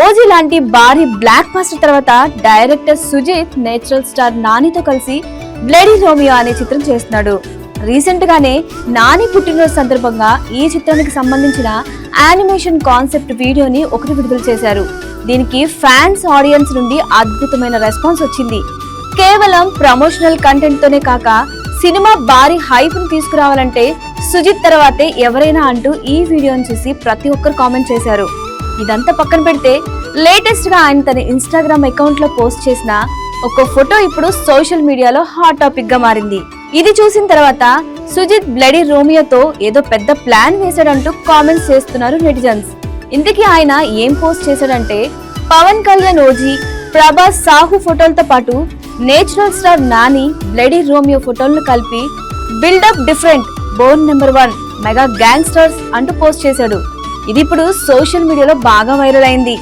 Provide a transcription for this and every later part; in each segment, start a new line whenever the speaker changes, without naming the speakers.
OG లాంటి భారీ black master తర్వాత డైరెక్టర్ సుజిత్ నేచురల్ స్టార్ నానితో కలిసి బ్లడీ రోమియో అనే చిత్రం చేస్తున్నాడు. రీసెంట్ గానే నాని పుట్టినరోజు సందర్భంగా ఈ చిత్రానికి సంబంధించిన యానిమేషన్ కాన్సెప్ట్ వీడియోని ఒకటి విడుదల చేశారు. దీనికి ఫ్యాన్స్ ఆడియన్స్ నుండి అద్భుతమైన రెస్పాన్స్ వచ్చింది. కేవలం ప్రమోషనల్ కంటెంట్ తోనే కాక సినిమా భారీ హైప్ ను తీసుకురావాలంటే సుజిత్ తర్వాతే ఎవరైనా అంటూ ఈ వీడియోని చూసి ప్రతి ఒక్కరు కామెంట్ చేశారు. ఇదంతా పక్కన పెడితే లేటెస్ట్ గా ఆయన తన ఇన్స్టాగ్రామ్ అకౌంట్ లో పోస్ట్ చేసిన ఒక ఫోటో ఇప్పుడు సోషల్ మీడియాలో హాట్ టాపిక్ గా మారింది. ఇది చూసిన తర్వాత సుజిత్ బ్లడీ రోమియోతో ఏదో పెద్ద ప్లాన్ వేశాడంటూ కామెంట్స్ చేస్తున్నారు నెటిజన్స్. ఇంతకీ ఆయన ఏం పోస్ట్ చేశాడంటే, పవన్ కళ్యాణ్ ఓజీ, ప్రభాస్ సాహు ఫోటోలతో పాటు natural star Nani bloody Romeo ఫోటోలను కలిపి buildup different born number 1 mega gangsters అంటూ పోస్ట్ చేశాడు. ఇది ఇప్పుడు సోషల్ మీడియాలో బాగా వైరల్ అయింది.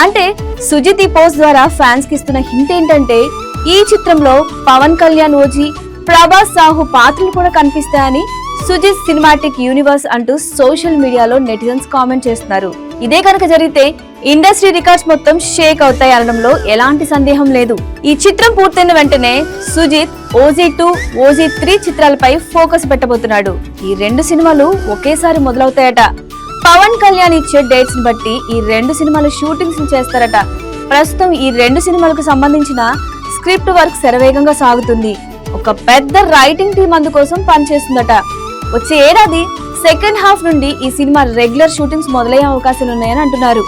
అంటే సుజిత్ ఈ పోస్ట్ ద్వారా ఫ్యాన్స్ కి ఇస్తున్న హింట్ ఏంటంటే, ఈ చిత్రంలో పవన్ కళ్యాణ్ ఓజీ, ప్రభాస్ సాహు పాత్రలు కూడా కనిపిస్తాయని సుజిత్ సినిమాటిక్ యూనివర్స్ అంటూ సోషల్ మీడియాలో నెటిజన్స్ కామెంట్ చేస్తున్నారు. ఇదే కనుక జరిగితే ఇండస్ట్రీ రికార్డ్స్ మొత్తం షేక్ అవుతాయి అనడంలో ఎలాంటి సందేహం లేదు. ఈ చిత్రం పూర్తయిన వెంటనే సుజిత్ ఓజీ 2, ఓజీ 3 చిత్రాలపై ఫోకస్ పెట్టబోతున్నాడు. ఈ 2 సినిమాలు ఒకేసారి మొదలవుతాయట. పవన్ కళ్యాణ్ ఇచ్చే డేట్స్ ని బట్టి ఈ 2 సినిమాల షూటింగ్స్ చేస్తారట. ప్రస్తుతం ఈ 2 సినిమాలకు సంబంధించిన స్క్రిప్ట్ వర్క్ శరవేగంగా సాగుతుంది. ఒక పెద్ద రైటింగ్ టీం అందుకోసం పనిచేస్తుందట. వచ్చే ఏడాది సెకండ్ హాఫ్ నుండి ఈ సినిమా రెగ్యులర్ షూటింగ్స్ మొదలయ్యే అవకాశాలున్నాయని అంటున్నారు.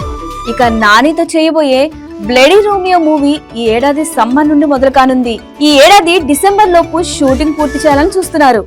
ఇక నానితో చేయబోయే బ్లడీ రోమియో మూవీ ఈ ఏడాది సమ్మర్ నుండి మొదలు కానుంది. ఈ ఏడాది డిసెంబర్ లోపు షూటింగ్ పూర్తి చేయాలని చూస్తున్నారు.